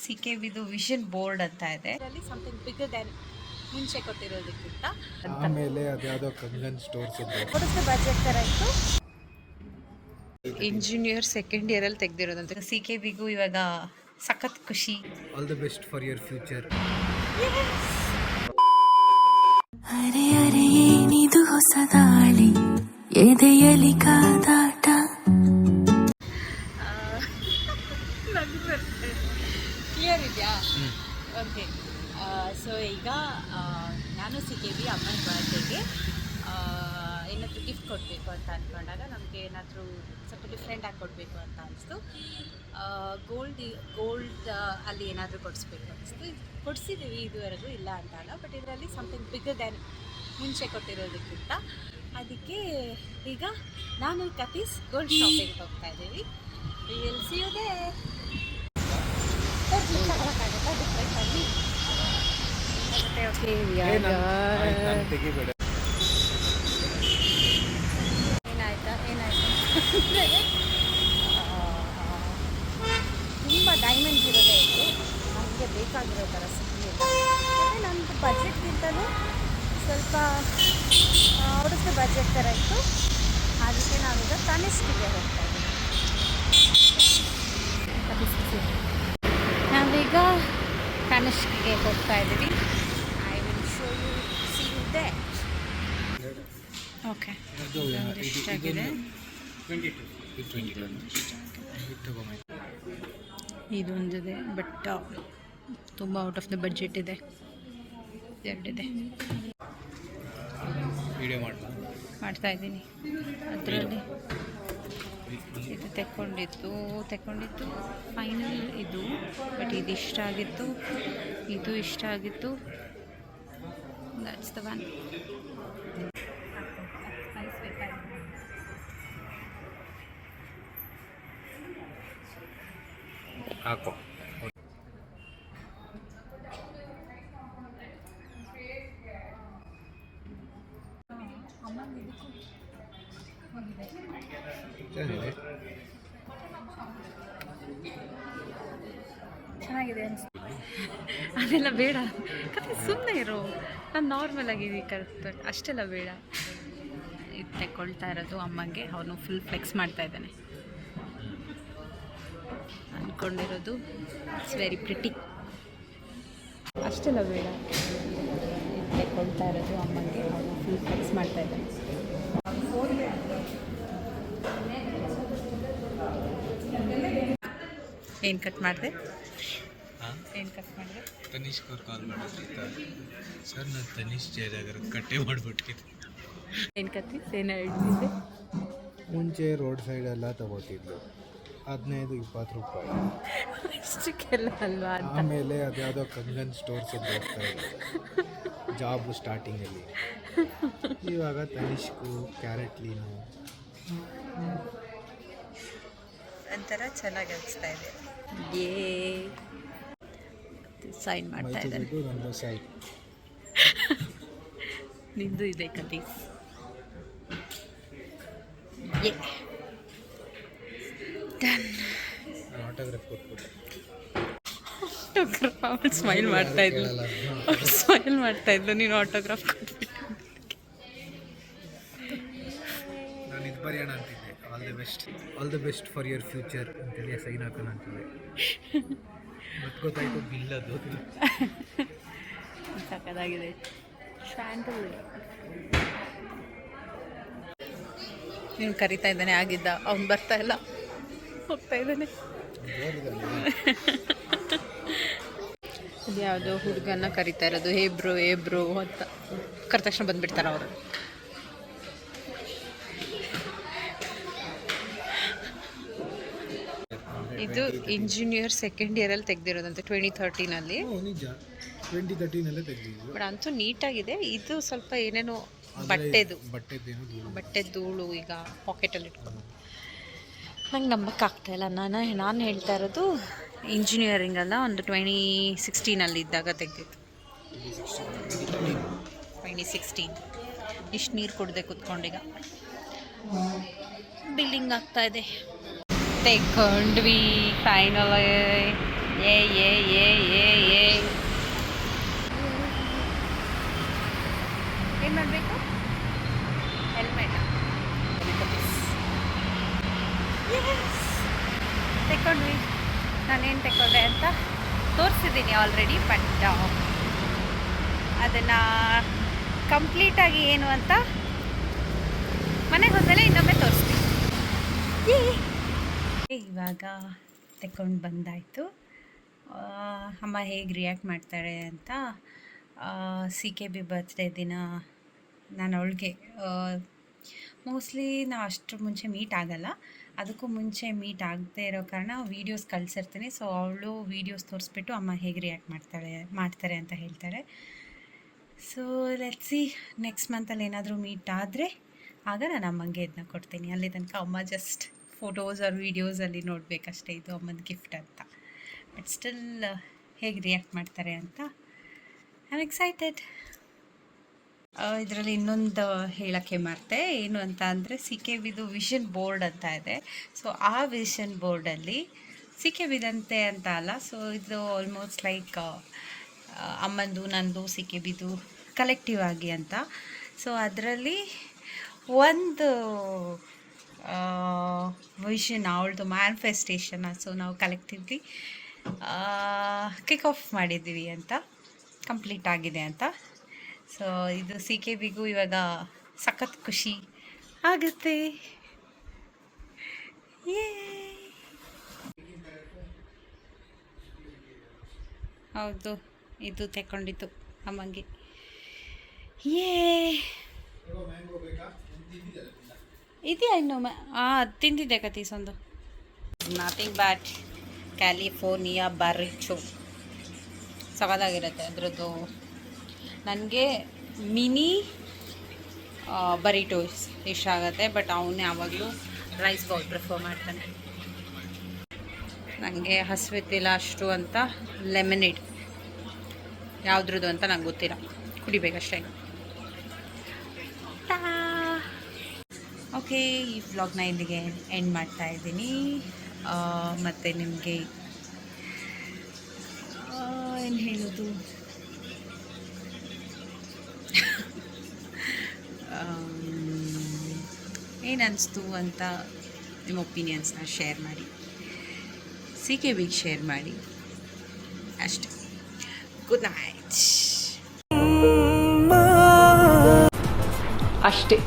CKV vision board ಅಂತ ಇದೆ. ಇದರಲ್ಲಿ ಸಮಥಿಂಗ್ ಬಿಗರ್ ದೆನ್ ಮುಂಚೆ ಕೊಟ್ಟಿರೋದಕ್ಕಿಂತ ಆಮೇಲೆ ಅದ್ಯಾವುದೋ ಕಂಗನ್ ಸ್ಟೋರ್ಸ್ ಇದೆ. ಕೊಡಿಸ್ದೆ ಬಜೆಟ್ ಥರ ಇತ್ತು. ಇಂಜಿನಿಯರ್ ಸೆಕೆಂಡ್ ಇಯರ್ ಅಲ್ಲಿ ತೆಗ್ದಿರೋದಂತೆ. CKVಗೂ ಇವಾಗ ಸಖತ್ ಖುಷಿ. All the best for your future. ಅರೆ ಅರೆ ಏನಿದು ಹೊಸ ದಾಳಿ, ಎದೆಯಲಿ ಕಾದಾಟ. ಕ್ಲಿಯರ್ ಇದೆಯಾ? ಓಕೆ. ಸೊ ಈಗ ನಾನು CKV ಅಮ್ಮನ ಬರ್ಡೇಗೆ ಏನಾದರೂ ಗಿಫ್ಟ್ ಕೊಡಬೇಕು ಅಂತ ಅಂದ್ಕೊಂಡಾಗ ನಮಗೆ ಏನಾದರೂ ಸ್ವಲ್ಪ ಡಿಫ್ರೆಂಟಾಗಿ ಕೊಡಬೇಕು ಅಂತ ಅನಿಸ್ತು. ಗೋಲ್ಡ್ ಅಲ್ಲಿ ಏನಾದರೂ ಕೊಡಿಸ್ಬೇಕು ಅನಿಸ್ತು. ಕೊಡಿಸಿದ್ದೀವಿ ಇದುವರೆಗೂ, ಇಲ್ಲ ಅಂತ ಅಲ್ಲ, ಬಟ್ ಇದರಲ್ಲಿ ಸಮಥಿಂಗ್ ಬಿಗರ್ ದೆನ್ ಮುಂಚೆ ಕೊಟ್ಟಿರೋದಕ್ಕಿಂತ. ಅದಕ್ಕೆ ಈಗ ನಾನು ಕತೀಸ್ ಗೋಲ್ಡ್ ಶಾಪಿಂಗ್ ಹೋಗ್ತಾ ಇದ್ದೀವಿ. We will see you there. ಡಿಫ್ರೆಂಟಾಗಿ ಏನಾಯ್ತಾ ತುಂಬ ಡೈಮಂಡ್ಸ್ ಇರೋದೇ ಇತ್ತು, ನನಗೆ ಬೇಕಾಗಿರೋ ಥರ ಸಿಗಲಿಲ್ಲ. ಮತ್ತು ನಮ್ಮದು ಬಜೆಟ್ಗಿಂತಲೂ ಸ್ವಲ್ಪ ಹೊರಡಿಸ್ದೆ ಬಜೆಟ್ ಥರ ಇತ್ತು. ಅದಕ್ಕೆ ನಾವೀಗ ತನಿಷ್ಕಿಗೆ ಹೋಗ್ತಾ ಇದ್ದೀವಿ. ನಾವೀಗ ತನಿಷ್ಕಿಗೆ ಹೋಗ್ತಾ ಇದ್ದೀವಿ. I will show you, see you there. Okay, ಇದೊಂದಿದೆ, ಬಟ್ ತುಂಬ ಔಟ್ ಆಫ್ ದ ಬಡ್ಜೆಟ್ ಇದೆ. ಎರಡಿದೆ, ಮಾಡ್ತಾ ಇದ್ದೀನಿ. ಅದರಲ್ಲಿ ಇದು ತೆಕ್ಕೊಂಡಿದ್ದು ಫೈನಲ್ ಇದು, ಬಟ್ ಇದು ಇಷ್ಟ ಆಗಿತ್ತು, ಇದು ಇಷ್ಟ ಆಗಿತ್ತು. That's the one. ಹಾಕೋ. ಚೆನ್ನಾಗಿದೆ ಅನಿಸ್ತು. ಅದೆಲ್ಲ ಬೇಡ, ಕತೆ ಸುಮ್ಮನೆ ಇರೋ. ನಾನು ನಾರ್ಮಲ್ ಆಗಿ ಕರೆಕ್ಟ್ ಅಷ್ಟೆಲ್ಲ ಬೇಡ. ಇದು ತೆಕ್ಕೊಳ್ತಾ ಇರೋದು ಅಮ್ಮಂಗೆ. ಅವನು ಫುಲ್ ಫ್ಲೆಕ್ಸ್ ಮಾಡ್ತಾ ಇದ್ದಾನೆ. ಅಂದ್ಕೊಂಡಿರೋದು ಇಟ್ಸ್ ವೆರಿ ಪ್ರಿಟಿ. ಅಷ್ಟೆಲ್ಲ ಬೇಡ. ಇದು ತೆಕ್ಕೊಳ್ತಾ ಇರೋದು ಅಮ್ಮಂಗೆ. ಅವನು ಫುಲ್ ಫ್ಲೆಕ್ಸ್ ಮಾಡ್ತಾ ಇದ್ದಾನೆ. ಏನು ಕಟ್ ಮಾಡಿದೆ? ಏನು ಕಟ್ ಮಾಡಿದೆ? ತನಿಷ್ಕ್ ಅವ್ರು ಕಾಲ್ ಮಾಡಿದ್ರು ಸರ್, ನಾನು ತನಿಷ್ ಜಯನಗರ ಕಟ್ಟೆ ಮಾಡಿಬಿಟ್ಟಿದ್ದೆ. ಏನು ಕತ್ತಿ ಏನು ಹೇಳ್ತಿದ್ದೆ? ಮುಂಚೆ ರೋಡ್ ಸೈಡ್ ಎಲ್ಲ ತಗೋತಿದ್ಲು 15-20 ರೂಪಾಯಿ. ಅಷ್ಟಕ್ಕೆಲ್ಲ ಅಲ್ವಾ ಅಂತ. ಆಮೇಲೆ ಅದ್ಯಾವುದೋ ಕಂಗನ್ ಸ್ಟೋರ್ಸ್ ಅಂತ ಹೋಗ್ತಾ ಇದೆ ಜಾಬ್ ಸ್ಟಾರ್ಟಿಂಗಲ್ಲಿ. ಇವಾಗ ತನಿಷ್ಕು, ಕ್ಯಾರೆಟ್ಲೀನು ಒಂಥರ ಚೆನ್ನಾಗಿ ಅನಿಸ್ತಾ ಇದೆ. ಸೈನ್ ಮಾಡ್ತಾ ಇದ್ದಾನೆ. ನನ್ನ ಸೈಡ್ ನಿಂದು ಇದೆ ಕತಿ. ಆಟೋಗ್ರಾಫ್ ಕೊಟ್ಬಿಟ್ಟು ಅವಳು ಸ್ಮೈಲ್ ಮಾಡ್ತಾ ಇದ್ಲು. ನೀನು ಆಟೋಗ್ರಾಫ್ ಕೊಟ್ಬಿಟ್ಟು. ನಾನು ಇದು ಬರೆಯೋಣ ಅಂತಿದ್ದೆ, all the best for your future ಅಂತೇಳಿ ಸೈನ್ ಹಾಕೋಣ ಅಂತಿದ್ದೆ. ಮತ್ತೆ ಗೊತ್ತಾಯ್ತು ಬಿಲ್ ಅದು. ಸಕ್ಕದಾಗಿದೆ. ಸ್ಯಾಂಡಲ್ ನೀನು ಕರಿತಾ ಇದ್ದಾನೆ. ಆಗಿದ್ದ ಅವ್ನು ಬರ್ತಾ ಇಲ್ಲ, ಹೋಗ್ತಾ ಇದ್ದಾನೆ. ಅದು ಯಾವುದೋ ಹುಡುಗನ ಕರಿತಾ ಇರೋದು. ಏಬ್ರೋ ಅಂತ ಕರೆದ ತಕ್ಷಣ ಬಂದುಬಿಡ್ತಾರೆ ಅವರು. ಇದು ಇಂಜಿನಿಯರ್ ಸೆಕೆಂಡ್ ಇಯರಲ್ಲಿ ತೆಗ್ದಿರೋದಂತೆ, 2013. ನಿಜ 2013 ತೆಗೆದಿದ್ದು. ಬಟ್ ಅಂತೂ ನೀಟಾಗಿದೆ. ಇದು ಸ್ವಲ್ಪ ಏನೇನೋ ಬಟ್ಟೆ ಧೂಳು ಈಗ ಪಾಕೆಟಲ್ಲಿ ಇಟ್ಕೊಂಡು ನಂಗೆ ನಂಬಕ್ಕಾಗ್ತಾಯಿಲ್ಲ. ನಾನು ಹೇಳ್ತಾ ಇರೋದು ಇಂಜಿನಿಯರಿಂಗ್ ಅಲ್ಲ, ಒಂದು 2016 ಇದ್ದಾಗ ತೆಗೆದಿತ್ತು. 2016 ಇಷ್ಟು ನೀರು ಕುಡ್ದೆ ಕೂತ್ಕೊಂಡೀಗ ಬಿಲ್ಲಿಂಗ್ ಆಗ್ತಾಯಿದೆ. ತೆಕ್ಕೊಂಡ್ವಿ ಫೈನಲ್. ಏ ಏ ಏ ಏ ಏ ಏನು ಮಾಡಬೇಕು? ಹೆಲ್ಮೆಟ್ ತೆಕ್ಕೊಂಡ್ವಿ. ನಾನೇನು ತೆಕ್ಕೊಂಡೆ ಅಂತ ತೋರಿಸಿದ್ದೀನಿ ಆಲ್ರೆಡಿ, ಬಟ್ ಅದನ್ನು ಕಂಪ್ಲೀಟಾಗಿ ಏನು ಅಂತ ಮನೆಗೆ ಹೋದಮೇಲೆ ಇನ್ನೊಮ್ಮೆ ತೋರಿಸ್ತೀನಿ. ಇವಾಗ ತೆಕ್ಕೊಂಡು ಬಂದಾಯಿತು. ಅಮ್ಮ ಹೇಗೆ ರಿಯಾಕ್ಟ್ ಮಾಡ್ತಾಳೆ ಅಂತ CKB ಬರ್ತ್ಡೇ ದಿನ ನಾನು ಅವಳಿಗೆ ಮೋಸ್ಟ್ಲಿ ನಾವು ಅಷ್ಟರ ಮುಂಚೆ ಮೀಟ್ ಆಗಲ್ಲ, ಅದಕ್ಕೂ ಮುಂಚೆ ಮೀಟ್ ಆಗದೆ ಇರೋ ಕಾರಣ ವೀಡಿಯೋಸ್ ಕಳಿಸಿರ್ತೀನಿ. ಸೊ ಅವಳು ವೀಡಿಯೋಸ್ ತೋರಿಸ್ಬಿಟ್ಟು ಅಮ್ಮ ಹೇಗೆ ರಿಯಾಕ್ಟ್ ಮಾಡ್ತಾರೆ ಅಂತ ಹೇಳ್ತಾಳೆ. ಸೊ ಲೆಟ್ಸ್ ಸಿ, ನೆಕ್ಸ್ಟ್ ಮಂತಲ್ಲಿ ಏನಾದರೂ ಮೀಟ್ ಆದರೆ ಆಗ ನಾನು ಅಮ್ಮಂಗೆ ಇದನ್ನ ಕೊಡ್ತೀನಿ. ಅಲ್ಲಿ ತನಕ ಅಮ್ಮ ಜಸ್ಟ್ ಫೋಟೋಸ್ ಆರ್ ವೀಡಿಯೋಸಲ್ಲಿ ನೋಡಬೇಕಷ್ಟೇ ಇದು ಅಮ್ಮನ ಗಿಫ್ಟ್ ಅಂತ. ಬಟ್ ಸ್ಟಿಲ್ ಹೇಗೆ ರಿಯಾಕ್ಟ್ ಮಾಡ್ತಾರೆ ಅಂತ ಐ ಆಮ್ ಎಕ್ಸೈಟೆಡ್. ಇದರಲ್ಲಿ ಇನ್ನೊಂದು ಹೇಳೋಕ್ಕೆ ಮರ್ತೆ, ಏನು ಅಂತ ಅಂದರೆ CKBದು ವಿಷನ್ ಬೋರ್ಡ್ ಅಂತ ಇದೆ. ಸೊ ಆ ವಿಷನ್ ಬೋರ್ಡಲ್ಲಿ CKBದಂತೆ ಅಂತ ಅಲ್ಲ, ಸೊ ಇದು ಆಲ್ಮೋಸ್ಟ್ ಲೈಕ್ ಅಮ್ಮಂದು ನಂದು CKBದು ಕಲೆಕ್ಟಿವ್ ಆಗಿ ಅಂತ. ಸೊ ಅದರಲ್ಲಿ ಒಂದು ವಿಷನ್ ಅವಳದು ಮ್ಯಾನಿಫೆಸ್ಟೇಷನ್, ಸೊ ನಾವು ಕಲೆಕ್ಟಿವ್ಲಿ ಕಿಕ್ ಆಫ್ ಮಾಡಿದ್ದೀವಿ ಅಂತ, ಕಂಪ್ಲೀಟ್ ಆಗಿದೆ ಅಂತ. ಸೊ ಇದು CKBಗೂ ಇವಾಗ ಸಖತ್ ಖುಷಿ ಆಗುತ್ತೆ. ಹೌದು, ಇದು ತೆಕ್ಕೊಂಡಿತ್ತು ಅಮ್ಮಂಗೆ. ಇದೆಯಾ ಇನ್ನು? ತಿಂದಿದ್ದೆ ಕತೀಸೊಂದು. ನಥಿಂಗ್ ಬ್ಯಾಟ್ ಕ್ಯಾಲಿಫೋರ್ನಿಯಾ ಬರ್ರಿಚು, ಸವಾದಾಗಿರುತ್ತೆ ಅದರದ್ದು. ನನಗೆ ಮಿನಿ ಬರಿಟೋಸ್ ಇಷ್ಟ ಆಗುತ್ತೆ, ಬಟ್ ಅವನು ಯಾವಾಗಲೂ ರೈಸ್ ಬೌಲ್ ಪ್ರಿಫರ್ ಮಾಡ್ತಾನೆ. ನನಗೆ ಹಸಿವಿತ್ತಿಲ್ಲ ಅಷ್ಟು ಅಂತ ಲೆಮನೇಡ್ ಯಾವುದ್ರದ್ದು ಅಂತ ನಂಗೆ ಗೊತ್ತಿಲ್ಲ, ಕುಡಿಬೇಕಷ್ಟೇ. ಓಕೆ, ಈ ವ್ಲಾಗ್ನ ಇಲ್ಲಿಗೆ ಎಂಡ್ ಮಾಡ್ತಾ ಇದ್ದೀನಿ. ಮತ್ತು ನಿಮಗೆ ಏನು ಹೇಳೋದು, ಏನು ಅನಿಸ್ತು ಅಂತ ನಿಮ್ಮ ಒಪಿನಿಯನ್ಸ್ನ ಶೇರ್ ಮಾಡಿ, CKBಗೆ ಶೇರ್ ಮಾಡಿ ಅಷ್ಟೆ. ಗುಡ್ ನೈಟ್ ಅಷ್ಟೇ.